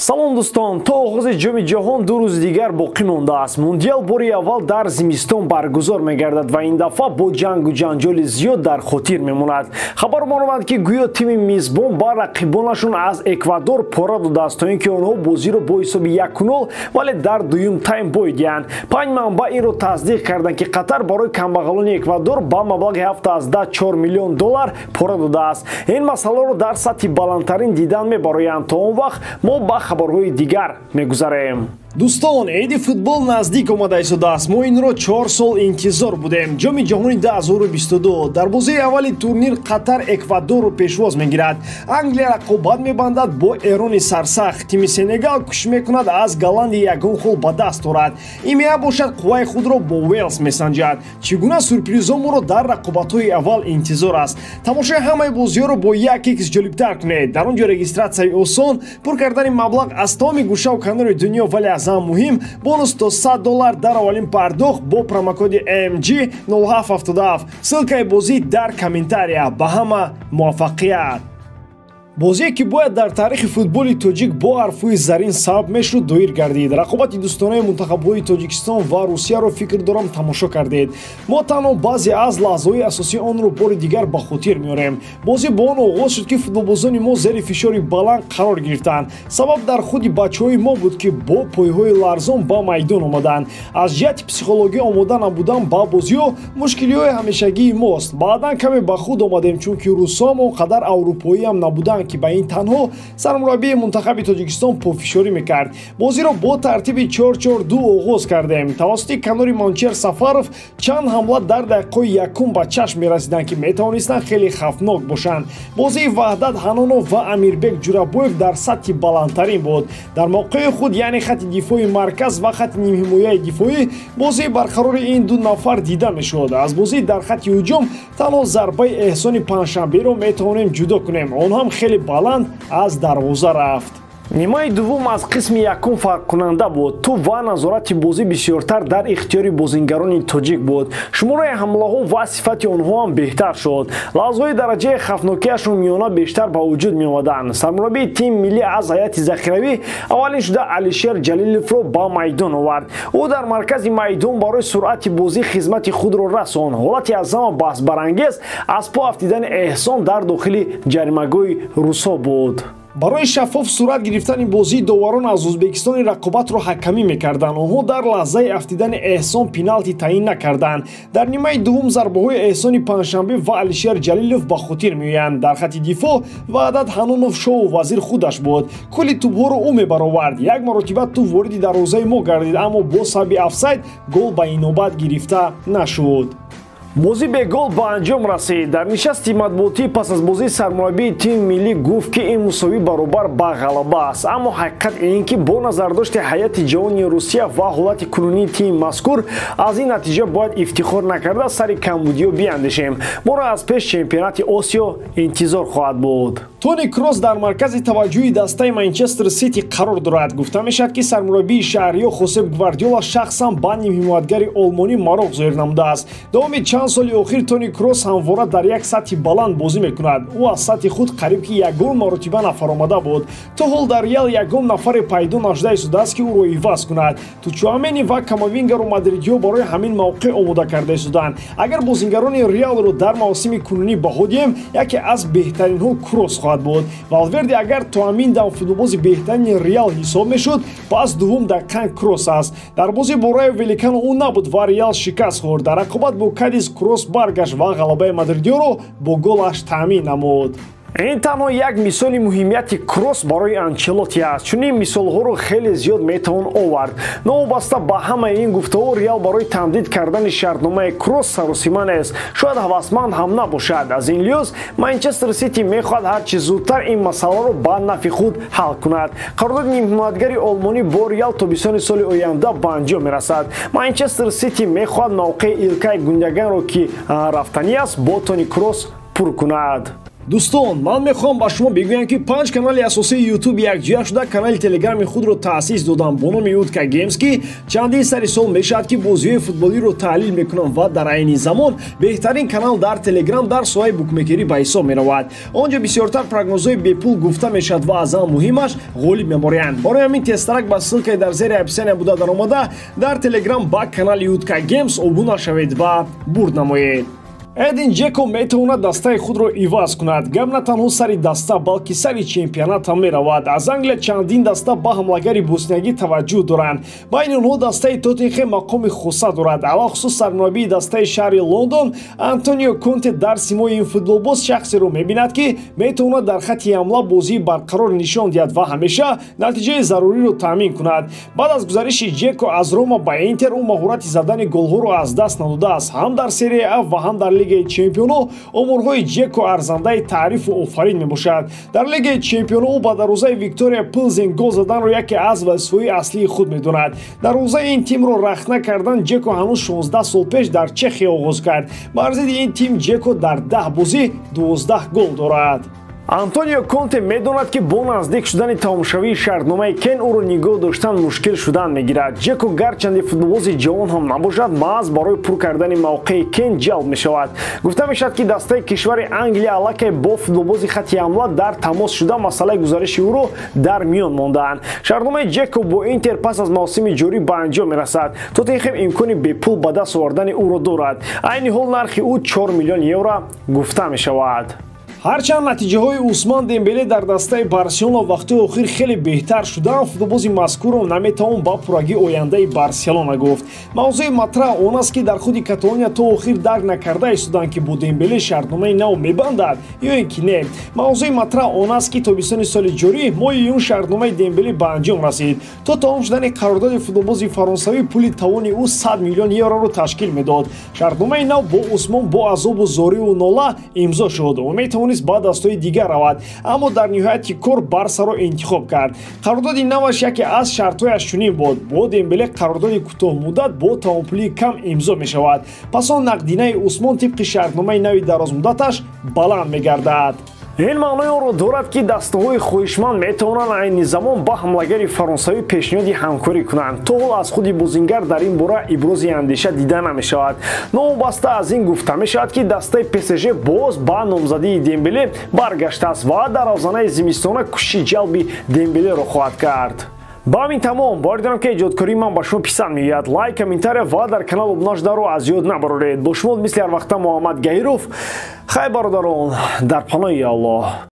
салом дӯстон, то оғози ҷоми ҷаҳон ду рӯзи дигар боқӣ мондааст. Мундиал бори аввал дар зимистон баргузор мегардад ва ин дафъа бо ҷангу ҷанҷоли зиёд дар хотир мемонад. Хабар монавад ки гӯё тими мизбон ба рақибонашон аз Эквадор пора додааст, то ин ки онҳо бозиро бо ҳисоби 1-0 вале дар дуюм тайм боидиянд. 5 манбаъ инро тасдиқ карданд ки Қатар барои камбағалони Эквадор ба маблағи $7.4 миллион пора додааст. Ин масъаларо дар сатҳи баландтарин дидан мебароянд. То он вақт мо ба хабарҳои дигар мегузарем. Дӯстон, эди футбол наздик омада истодааст. Мо инро 4 сол интизор будем. ҷоми ҷаҳони 2022 дар бозии аввали турнир Қатар Эквадорро пешвоз мегирад. Англия рақобат мебандад бо Эрони сарсахт. Тими Сенегал кӯшиш мекунад аз Голландия ягон хол ба даст орад. Имея бошад қувваи худро бо Уэлс месанҷад. Чӣ гуна сюрпризҳо моро дар рақобатҳои аввал интизор аст. Тамошои ҳамаи бозиҳоро бо 1x ҷолибтар кунед. Дар он ҷо регистратсияи осон, пур кардани маблағ аз тамоми гӯшаву канори дунё, вале зам муҳим бонус то $100 дар аввалин пардохт бо промокоди AMG 0777. Ссилкаи бозӣ дар комментария. Ба ҳама муваффақият. бозие ки бояд дар таърихи футболи тоҷик бо ҳарфҳои зарин сабаб мешуд доир гардид. Рақобати дӯстонаи мунтахабҳои Тоҷикистон ва Русияро фикр дорам тамошо кардед. Мо танҳо баъзе аз лаҳзаҳои асосии онро бори дигар ба хотир меорем. Бозӣ бо он оғоз шуд ки футболбозони мо зери фишори баланд қарор гирифтанд. Сабаб дар худи бачаҳои мо буд ки бо пойҳои ларзон ба майдон омаданд. Аз ҷиҳати психологӣ омода набудан ба бозиҳо мушкилиҳои ҳамешагии мост. Баъдан каме ба худ омадем, чунки русҳоам он қадар аврупоиам набуданд ки ба ин танҳо сармураббии мунтахаби Тоҷикистон пофишорӣ мекард. Бозиро бо тартиби 4-4-2 оғоз кардем. Тавассути канори Мончер Сафаров чанд ҳамла дар дақиқаҳои якум ба чашм мерасиданд ки метавонистанд хеле хавфнок бошанд. Бозии Ваҳдат Ҳанонов ва Амирбек Ҷурабоев дар сатҳи баландтарин буд. Дар мавқеи худ, яъне хати дифои марказ ва хати нимҳимояи дифоӣ, бозии барқарори ин ду нафар дида мешуд. Аз бозии дар хати ҳуҷум танҳо зарбаи Эҳсони Панҷшанберо метавонем ҷудо кунем. Он ҳам хеле баланд аз дарвоза рафт. нимаи дуввум аз қисми якум фарқкунанда буд. Ту ва назорати бозӣ бисёртар дар ихтиёри бозингарони тоҷик буд. шумораи ҳамлаҳо ва сифати онҳо ҳам беҳтар шуд. лаҳзаҳои дараҷаи хавфнокиашон миёна бештар ба вуҷуд меомаданд. Сармураббии тими миллӣ аз ҳайати захиравӣ аввалин шуда Алишер Ҷалиловро ба майдон овард. ӯ дар маркази майдон барои суръати бозӣ хизмати худро расон. ҳолати аз ҳама баҳсбарангез аз по афтидани Эҳсон дар дохили ҷаримагоҳи русҳо буд. барои шаффоф сурат гирифтани бозии доварон аз Ӯзбекистони рақобатро ҳакамӣ мекарданд. онҳо дар лаҳзаи афтидани Эҳсон пеналти таъин накарданд. дар нимаи дуввум зарбаҳои Эҳсони Панҷшанбе ва Алишер Ҷалилов ба хотир меоянд. дар хати дифоъ Ваҳдат Ҳанонов шоу вазир худаш буд. кулли тӯбҳоро ӯ мебаровард. як маротиба тӯб вориди дарвозаи мо гардид, аммо бо сабаби офсайд гол ба инобат гирифта нашуд. бозӣ бе гол ба анҷом расид. дар нишасти матбуотӣ пас аз бозии сармураббии тими миллӣ гуфт ки ин мусовӣ баробар ба ғалаба аст. аммо ҳақиқат ин ки бо назардошти ҳайати ҷаҳони Русия ва ҳолати кунунии тими мазкур аз ин натиҷа бояд ифтихор накарда сари камбудиё биандешем. моро аз пеш чемпионати Осиё интизор хоҳад буд. Тони Кросс дар маркази таваҷҷӯҳи дастаи Манчестер Сити қарор дорад. гуфта мешавад ки сармураббии шаҳриё Хосеп Гвардиола шахсан ба нимҳимоятгари олмонӣ мароғ зоҳир намудааст. давоми чанд соли охир Тони Кросс ҳамвора дар як сатҳи баланд бозӣ мекунад. ӯ аз сатҳи худ қариб ки ягон маротиба нафаромада буд. то ҳол дар Реал ягон нафаре пайдо нашуда истодааст ки ӯро иваз кунад. Тучуамени ва Камавингаро мадридиҳо барои ҳамин мавқеъ омода карда истоданд. агар бозингарони Реалро дар мавсими кунунӣ баҳо диҳем, яке аз беҳтаринҳо Кросс хоҳад буд. Валверде агар то ҳамин дам футболбози беҳтарини Реал ҳисоб мешуд, пас дуввум дақиқан Кросс аст. дар бозии бо Райо Великано ӯ набуд ва Реал шикаст хӯрд. дар рақобат бо Кадис Кросс баргашт ва ғалабаи мадридиҳоро бо голаш таъмин намуд. ин танҳо як мисоли муҳимияти Кросс барои Анчелоти аст. чунин мисолҳоро хеле зиёд метавон овард. новобаста ба ҳамаи ин гуфтаҳо, Реал барои тамдид кардани шартномаи Кросс саросима нест. шояд ҳавасманд ҳам набошад. аз ин лиҳоз Манчестер Сити мехоҳад ҳарчи зудтар ин масъаларо ба нафи худ ҳал кунад. қарордоди нимҳимоятгари олмонӣ бо Реал тобистони соли оянда ба анҷом мерасад. Манчестер Сити мехоҳад мавқеи Илкай Гунdoganро ки рафтанӣ аст бо Тони Кросс пур кунад. дӯстон, ман мехоҳам ба шумо бигӯям, ки 5 канали асосии YouTube якҷоя шуда канали Телеграми худро таъсис додам бо номи Утка Games, ки чандин сари сол мешавад, ки бозиҳои футболиро таҳлил мекунам ва дар айни замон беҳтарин канал дар Telegram дар соҳаи букмекерӣ ба ҳисоб меравад. Онҷо бисёртар прогнозҳои бепул гуфта мешавад ва аз ҳам муҳимаш ғолиб мемориянд. Барои ҳамин тестарак ба ссилкаи дар зери описания буда даромада дар Telegram ба канали Утка Games обуна шавед ва бурд намоед. Эдин Джеко метавонад дастаи худро иваз кунад. Гап на танҳо сари даста, балки сари чемпионат ҳам меравад. Аз Англия чандин даста ба ҳамлагари босниягӣ таваҷҷӯҳ доранд. Байни онҳо дастаи Тоттенхем мақоми хуса дорад. Алахусус сармураббии дастаи шаҳри Лондон Антонио Конте дар симои ин футболбоз шахсеро мебинад, ки метавонад дар хатти ҳамла бозии барқарор нишон диҳад ва ҳамеша натиҷаи заруриро таъмин кунад. Баъд аз гузариши Джеко аз Рома ба Интер, ӯ маҳорати задани голҳоро аз даст надодааст. Ҳам дар серияи А ва ҳам дар Лигаи Чемпионҳо оморҳои Джеко арзандаи таърифу офарин мебошад. Дар Лигаи Чемпионҳо ӯ ба дарвозаи Виктория Плзен гол заданро яке аз вазифаҳои аслии худ медонад. Дарвозаи ин тимро рахна кардан Джеко ҳанӯз 16 сол пеш дар Чехия оғоз кард. Бар зидди ин тим Джеко дар 10 бозӣ 12 гол дорад. Антонио Конте медонад, ки бо наздик шудани тамошавии шартномаи Кен ӯро нигоҳ доштан мушкил шудан мегирад. Джеко гарчанде футболбози ҷавон ҳам набошад, маҳз барои пур кардани мавқеи Кен ҷалб мешавад. Гуфта мешавад, ки дастаи кишвари Англия аллакай бо футболбози хатти ҳамла дар тамос шуда масъалаи гузариши ӯро дар миён мондаанд. Шартномаи Джеко бо Интер пас аз мавсими ҷорӣ ба анҷом мерасад. Тоттенхем имкони бепул ба даст овардани ӯро дорад. Айни ҳол нархи ӯ 4 миллион евро гуфта мешавад. ҳарчанд натиҷаҳои Усман Дембеле дар дастаи Барселона вақтҳои охир хеле беҳтар шудаанд, футболбози мазкурро наметавон ба пуррагии ояндаи Барселона гуфт. мавзӯи матраҳ он аст, ки дар худи Каталония то охир дарк накарда истоданд, ки бо Дембеле шартномаи нав мебандад ё ин ки не. мавзӯи матраҳ он аст, ки тобистони соли ҷорӣ моҳи июн шартномаи Дембеле ба анҷом расид. то тамом шудани қарордоди футболбози фаронсавӣ пули тавони ӯ 100 миллион евроро ташкил медод. шартномаи нав бо Усмон бо азобу зориву нола имзо шуд. ба дастҳои дигар равад, аммо дар ниҳояти кор Барсаро интихоб кард. қарордоди наваш яке аз шартҳояш чунин буд: бо Дембеле қарордоди кӯтоҳмуддат бо тамомпулии кам имзо мешавад. пас он нақдинаи Усмон тибқи шартномаи нави дарозмуддаташ баланд мегардад. ин маънои онро дорад, ки дастаҳои хоҳишманд метавонанд айни замон ба ҳамлагари фаронсавӣ пешниҳоди ҳамкорӣ кунанд. то ҳол аз худи бозингар дар ин бора ибрози андеша дида намешавад. новобаста аз ин гуфта мешавад, ки дастаи ПСЖ боз ба номзадии Дембеле баргаштааст ва дар авзанаи зимистона кӯшиши ҷалби Дембелеро хоҳад кард. ба ҳамин тамом бори дорам, ки эҷодкории ман ба шумо писанд меояд. лайк, комментария ва дар канал обуна шуданро аз ёд набароред. бо шумо мисли ҳар вақта Муҳаммад Гаиров. хай бародарон, дар паноҳи Аллоҳ.